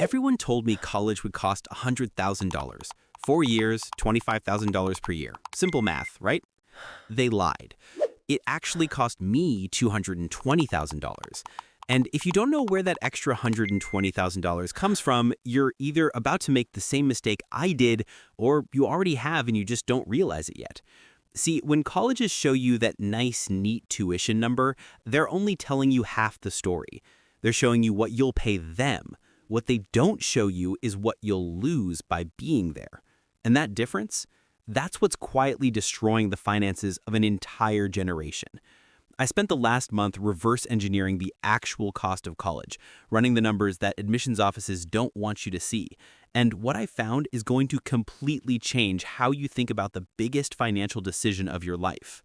Everyone told me college would cost $100,000. 4 years, $25,000 per year. Simple math, right? They lied. It actually cost me $220,000. And if you don't know where that extra $120,000 comes from, you're either about to make the same mistake I did, or you already have and you just don't realize it yet. See, when colleges show you that nice, neat tuition number, they're only telling you half the story. They're showing you what you'll pay them. What they don't show you is what you'll lose by being there. And that difference, that's what's quietly destroying the finances of an entire generation. I spent the last month reverse engineering the actual cost of college, running the numbers that admissions offices don't want you to see. And what I found is going to completely change how you think about the biggest financial decision of your life.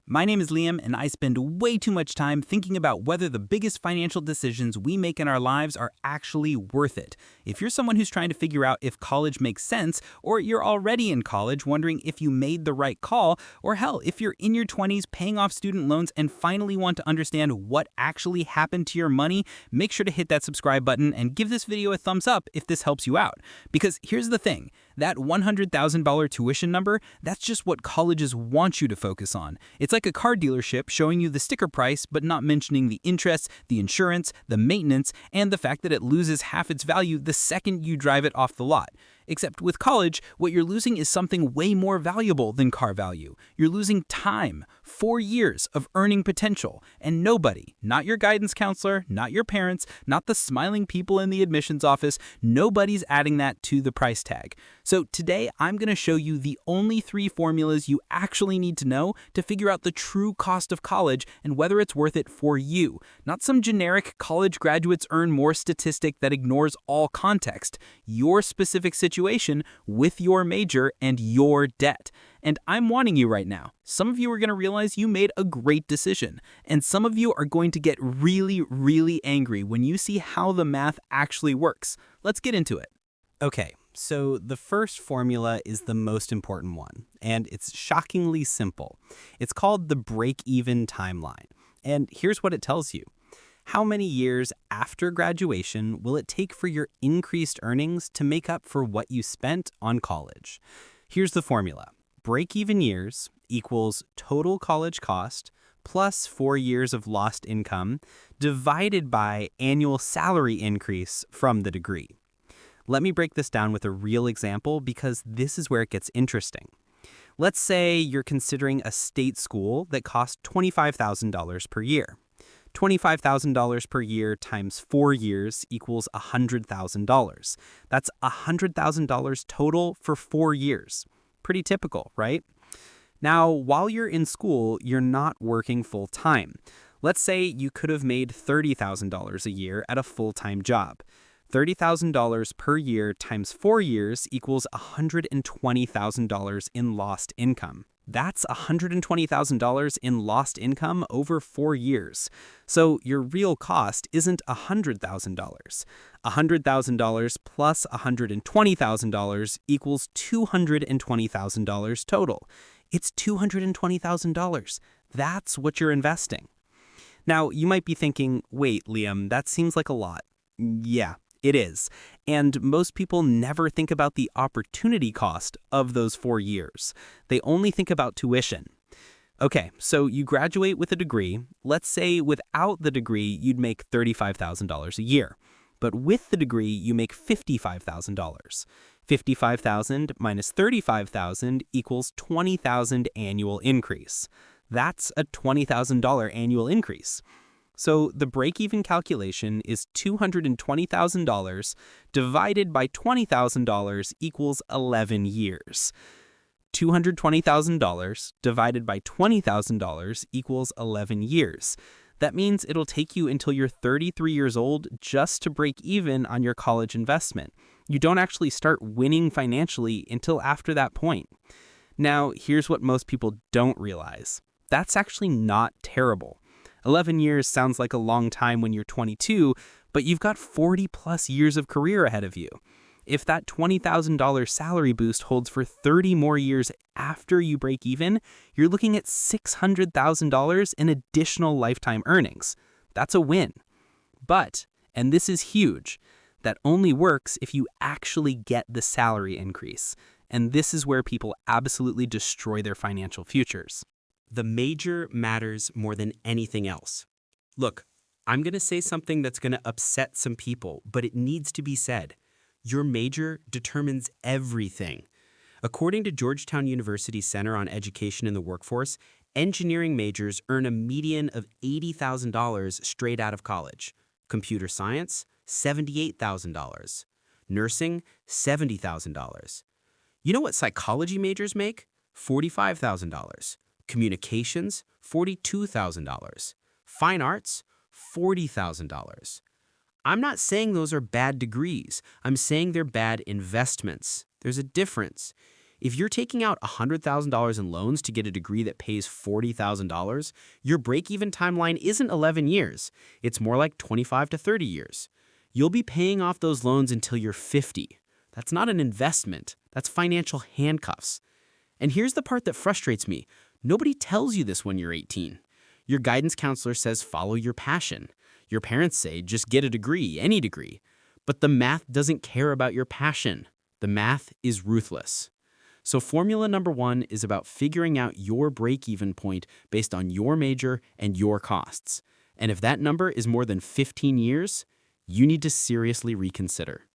My name is Liam, and I spend way too much time thinking about whether the biggest financial decisions we make in our lives are actually worth it. If you're someone who's trying to figure out if college makes sense, or you're already in college wondering if you made the right call, or hell, if you're in your 20s paying off student loans and finally want to understand what actually happened to your money, make sure to hit that subscribe button and give this video a thumbs up if this helps you out. Because here's the thing, that $100,000 tuition number, that's just what colleges want you to focus on. It's like a car dealership showing you the sticker price but not mentioning the interest, the insurance, the maintenance, and the fact that it loses half its value the second you drive it off the lot. Except with college, what you're losing is something way more valuable than car value. You're losing time, 4 years of earning potential, and nobody, not your guidance counselor, not your parents, not the smiling people in the admissions office, nobody's adding that to the price tag. So today, I'm going to show you the only 3 formulas you actually need to know to figure out the true cost of college and whether it's worth it for you, not some generic college graduates earn more statistic that ignores all context, your specific situation with your major and your debt. And I'm warning you right now, some of you are going to realize you made a great decision, and some of you are going to get really, really angry when you see how the math actually works. Let's get into it. Okay, so the first formula is the most important one, and it's shockingly simple. It's called the break-even timeline, and here's what it tells you. How many years after graduation will it take for your increased earnings to make up for what you spent on college? Here's the formula. Break-even years equals total college cost plus 4 years of lost income divided by annual salary increase from the degree. Let me break this down with a real example because this is where it gets interesting. Let's say you're considering a state school that costs $25,000 per year. $25,000 per year times 4 years equals $100,000. That's $100,000 total for 4 years. Pretty typical, right? Now, while you're in school, you're not working full-time. Let's say you could have made $30,000 a year at a full-time job. $30,000 per year times 4 years equals $120,000 in lost income. That's $120,000 in lost income over 4 years. So your real cost isn't $100,000. $100,000 plus $120,000 equals $220,000 total. It's $220,000. That's what you're investing. Now, you might be thinking, wait, Liam, that seems like a lot. Yeah, it is. And most people never think about the opportunity cost of those 4 years. They only think about tuition. Okay, so you graduate with a degree. Let's say without the degree, you'd make $35,000 a year. But with the degree, you make $55,000. $55,000 minus $35,000 equals $20,000 annual increase. That's a $20,000 annual increase. So the break-even calculation is $220,000 divided by $20,000 equals 11 years. $220,000 divided by $20,000 equals 11 years. That means it'll take you until you're 33 years old just to break even on your college investment. You don't actually start winning financially until after that point. Now, here's what most people don't realize. That's actually not terrible. 11 years sounds like a long time when you're 22, but you've got 40 plus years of career ahead of you. If that $20,000 salary boost holds for 30 more years after you break even, you're looking at $600,000 in additional lifetime earnings. That's a win. But, and this is huge, that only works if you actually get the salary increase. And this is where people absolutely destroy their financial futures. The major matters more than anything else. Look, I'm going to say something that's going to upset some people, but it needs to be said. Your major determines everything. According to Georgetown University's Center on Education in the Workforce, engineering majors earn a median of $80,000 straight out of college. Computer science, $78,000. Nursing, $70,000. You know what psychology majors make? $45,000. Communications, $42,000. Fine arts, $40,000. I'm not saying those are bad degrees. I'm saying they're bad investments. There's a difference. If you're taking out $100,000 in loans to get a degree that pays $40,000, your break-even timeline isn't 11 years. It's more like 25 to 30 years. You'll be paying off those loans until you're 50. That's not an investment. That's financial handcuffs. And here's the part that frustrates me. Nobody tells you this when you're 18. Your guidance counselor says follow your passion. Your parents say just get a degree, any degree. But the math doesn't care about your passion. The math is ruthless. So formula number 1 is about figuring out your break-even point based on your major and your costs. And if that number is more than 15 years, you need to seriously reconsider.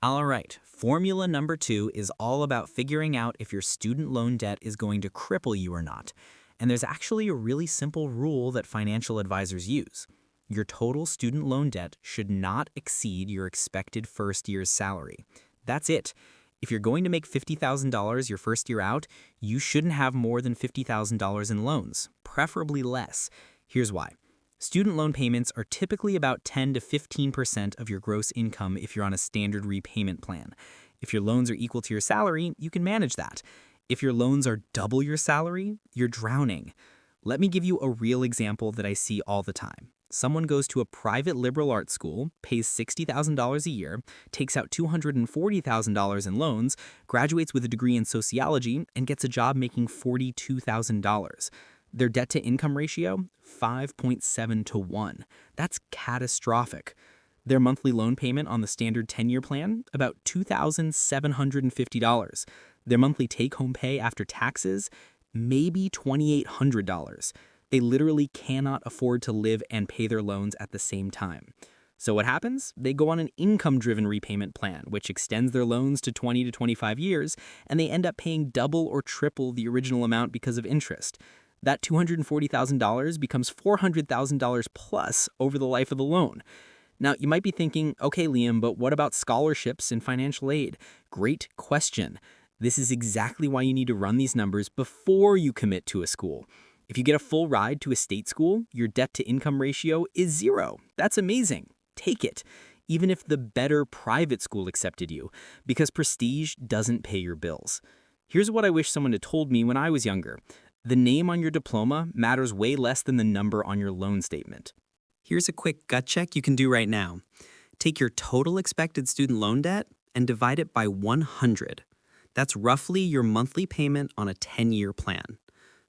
All right, formula number 2 is all about figuring out if your student loan debt is going to cripple you or not. And there's actually a really simple rule that financial advisors use. Your total student loan debt should not exceed your expected first year's salary. That's it. If you're going to make $50,000 your first year out, you shouldn't have more than $50,000 in loans, preferably less. Here's why. Student loan payments are typically about 10 to 15% of your gross income if you're on a standard repayment plan. If your loans are equal to your salary, you can manage that. If your loans are double your salary, you're drowning. Let me give you a real example that I see all the time. Someone goes to a private liberal arts school, pays $60,000 a year, takes out $240,000 in loans, graduates with a degree in sociology, and gets a job making $42,000. Their debt-to-income ratio, 5.7 to 1. That's catastrophic. Their monthly loan payment on the standard 10-year plan, about $2,750. Their monthly take-home pay after taxes, maybe $2,800. They literally cannot afford to live and pay their loans at the same time. So what happens? They go on an income-driven repayment plan, which extends their loans to 20 to 25 years, and they end up paying double or triple the original amount because of interest. That $240,000 becomes $400,000 plus over the life of the loan. Now, you might be thinking, okay, Liam, but what about scholarships and financial aid? Great question. This is exactly why you need to run these numbers before you commit to a school. If you get a full ride to a state school, your debt-to-income ratio is 0. That's amazing. Take it, even if the better private school accepted you, because prestige doesn't pay your bills. Here's what I wish someone had told me when I was younger. The name on your diploma matters way less than the number on your loan statement. Here's a quick gut check you can do right now. Take your total expected student loan debt and divide it by 100. That's roughly your monthly payment on a 10-year plan.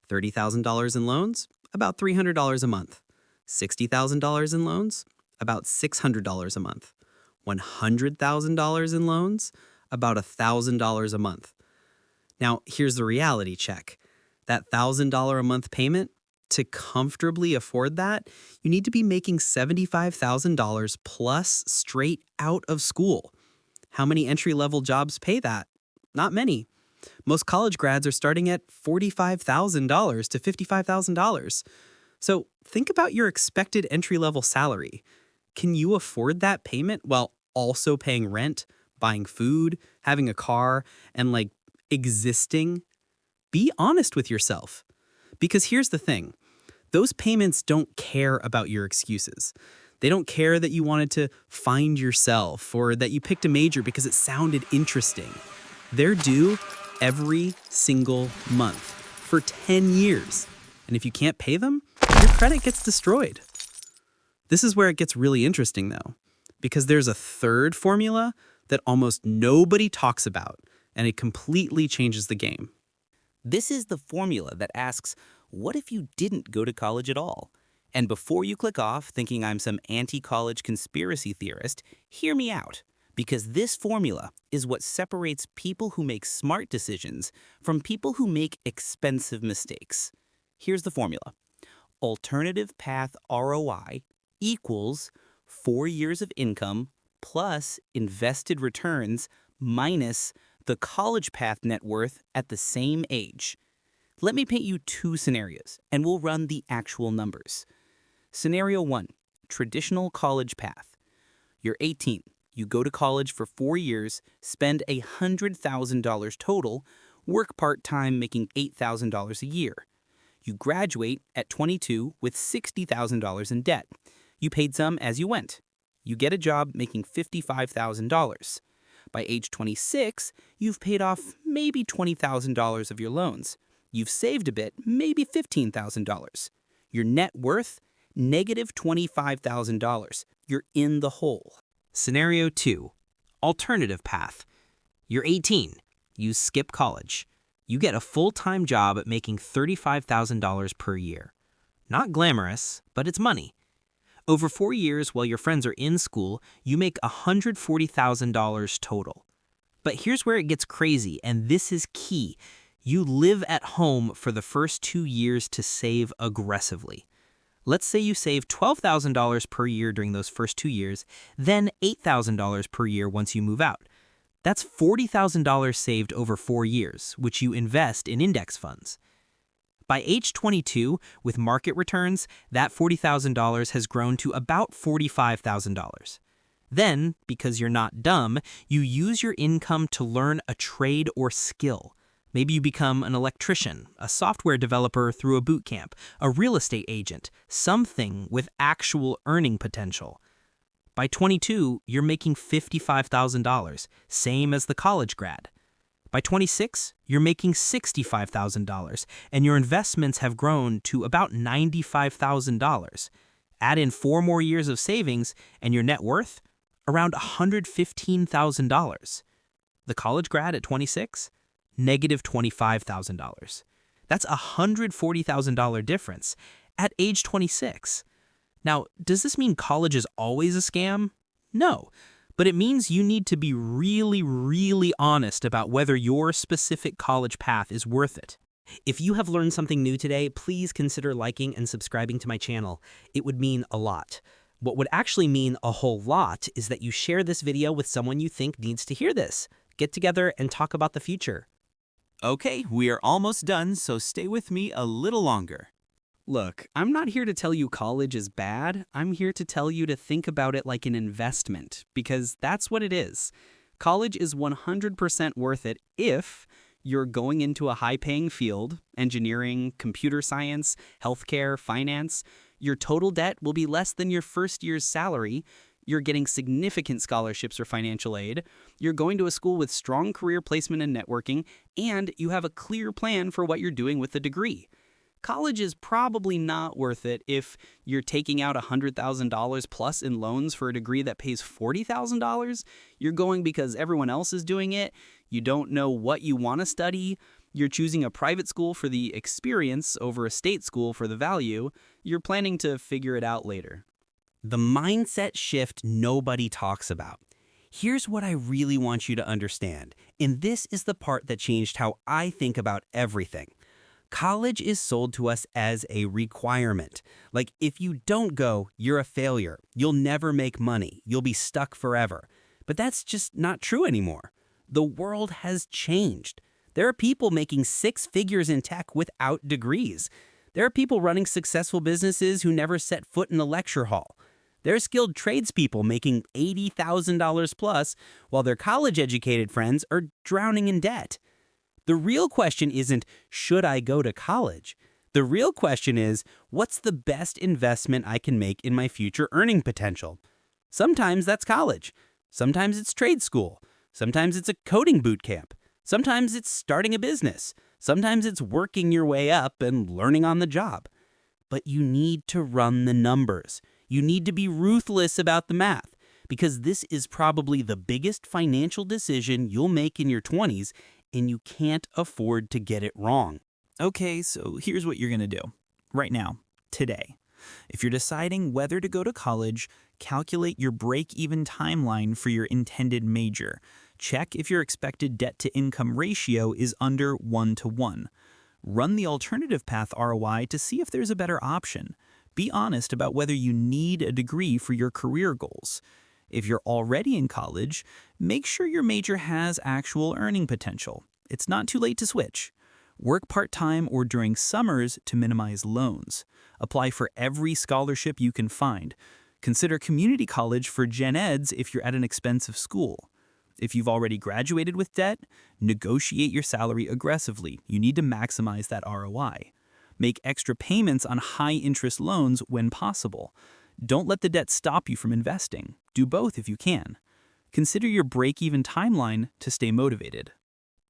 $30,000 in loans, about $300 a month. $60,000 in loans, about $600 a month. $100,000 in loans, about $1,000 a month. Now, here's the reality check. That $1,000 a month payment, to comfortably afford that, you need to be making $75,000 plus straight out of school. How many entry-level jobs pay that? Not many. Most college grads are starting at $45,000 to $55,000. So think about your expected entry-level salary. Can you afford that payment while also paying rent, buying food, having a car, and existing? Be honest with yourself. Because here's the thing. Those payments don't care about your excuses. They don't care that you wanted to find yourself or that you picked a major because it sounded interesting. They're due every single month for 10 years. And if you can't pay them, your credit gets destroyed. This is where it gets really interesting, though, because there's a third formula that almost nobody talks about, and it completely changes the game. This is the formula that asks, what if you didn't go to college at all? And before you click off thinking I'm some anti-college conspiracy theorist, hear me out. Because this formula is what separates people who make smart decisions from people who make expensive mistakes. Here's the formula. Alternative path ROI equals 4 years of income plus invested returns minus the college path net worth at the same age. Let me paint you two scenarios, and we'll run the actual numbers. Scenario 1, traditional college path. You're 18. You go to college for 4 years, spend $100,000 total, work part-time making $8,000 a year. You graduate at 22 with $60,000 in debt. You paid some as you went. You get a job making $55,000. By age 26, you've paid off maybe $20,000 of your loans. You've saved a bit, maybe $15,000. Your net worth, negative $25,000. You're in the hole. Scenario 2, alternative path. You're 18. You skip college. You get a full-time job at making $35,000 per year. Not glamorous, but it's money. Over 4 years while your friends are in school, you make $140,000 total. But here's where it gets crazy, and this is key. You live at home for the first 2 years to save aggressively. Let's say you save $12,000 per year during those first 2 years, then $8,000 per year once you move out. That's $40,000 saved over 4 years, which you invest in index funds. By age 22, with market returns, that $40,000 has grown to about $45,000. Then, because you're not dumb, you use your income to learn a trade or skill. Maybe you become an electrician, a software developer through a boot camp, a real estate agent, something with actual earning potential. By 22, you're making $55,000, same as the college grad. By 26, you're making $65,000, and your investments have grown to about $95,000. Add in 4 more years of savings, and your net worth? Around $115,000. The college grad at 26? Negative $25,000. That's a $140,000 difference at age 26. Now, does this mean college is always a scam? No, but it means you need to be really, really honest about whether your specific college path is worth it. If you have learned something new today, please consider liking and subscribing to my channel. It would mean a lot. What would actually mean a whole lot is that you share this video with someone you think needs to hear this. Get together and talk about the future. Okay, we are almost done, so stay with me a little longer. Look, I'm not here to tell you college is bad. I'm here to tell you to think about it like an investment, because that's what it is. College is 100% worth it if you're going into a high-paying field, engineering, computer science, healthcare, finance. Your total debt will be less than your first year's salary. You're getting significant scholarships or financial aid. You're going to a school with strong career placement and networking, and you have a clear plan for what you're doing with the degree. College is probably not worth it if you're taking out $100,000 plus in loans for a degree that pays $40,000. You're going because everyone else is doing it. You don't know what you want to study. You're choosing a private school for the experience over a state school for the value. You're planning to figure it out later. The mindset shift nobody talks about. Here's what I really want you to understand, and this is the part that changed how I think about everything. College is sold to us as a requirement. Like, if you don't go, you're a failure. You'll never make money. You'll be stuck forever. But that's just not true anymore. The world has changed. There are people making 6 figures in tech without degrees. There are people running successful businesses who never set foot in a lecture hall. There are skilled tradespeople making $80,000 plus while their college-educated friends are drowning in debt. The real question isn't, should I go to college? The real question is, what's the best investment I can make in my future earning potential? Sometimes that's college. Sometimes it's trade school. Sometimes it's a coding boot camp. Sometimes it's starting a business. Sometimes it's working your way up and learning on the job. But you need to run the numbers. You need to be ruthless about the math, because this is probably the biggest financial decision you'll make in your 20s, and you can't afford to get it wrong. Okay, so here's what you're going to do. Right now, today. If you're deciding whether to go to college, calculate your break-even timeline for your intended major. Check if your expected debt-to-income ratio is under 1 to 1. Run the alternative path ROI to see if there's a better option. Be honest about whether you need a degree for your career goals. If you're already in college, make sure your major has actual earning potential. It's not too late to switch. Work part-time or during summers to minimize loans. Apply for every scholarship you can find. Consider community college for gen eds if you're at an expensive school. If you've already graduated with debt, negotiate your salary aggressively. You need to maximize that ROI. Make extra payments on high-interest loans when possible. Don't let the debt stop you from investing. Do both if you can. Consider your break-even timeline to stay motivated.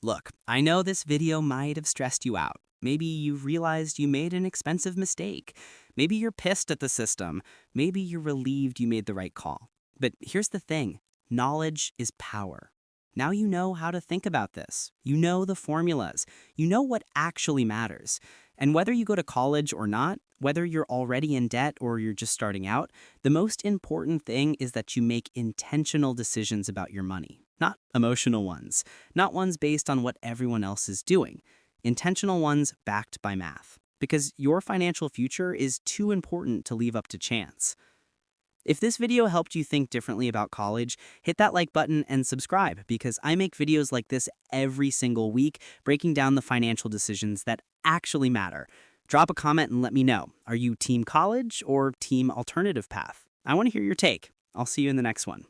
Look, I know this video might have stressed you out. Maybe you realized you made an expensive mistake. Maybe you're pissed at the system. Maybe you're relieved you made the right call. But here's the thing. Knowledge is power. Now you know how to think about this. You know the formulas. You know what actually matters. And whether you go to college or not, whether you're already in debt or you're just starting out, the most important thing is that you make intentional decisions about your money, not emotional ones, not ones based on what everyone else is doing, intentional ones backed by math. Because your financial future is too important to leave up to chance. If this video helped you think differently about college, hit that like button and subscribe because I make videos like this every single week, breaking down the financial decisions that actually matter. Drop a comment and let me know. Are you team college or team alternative path? I want to hear your take. I'll see you in the next one.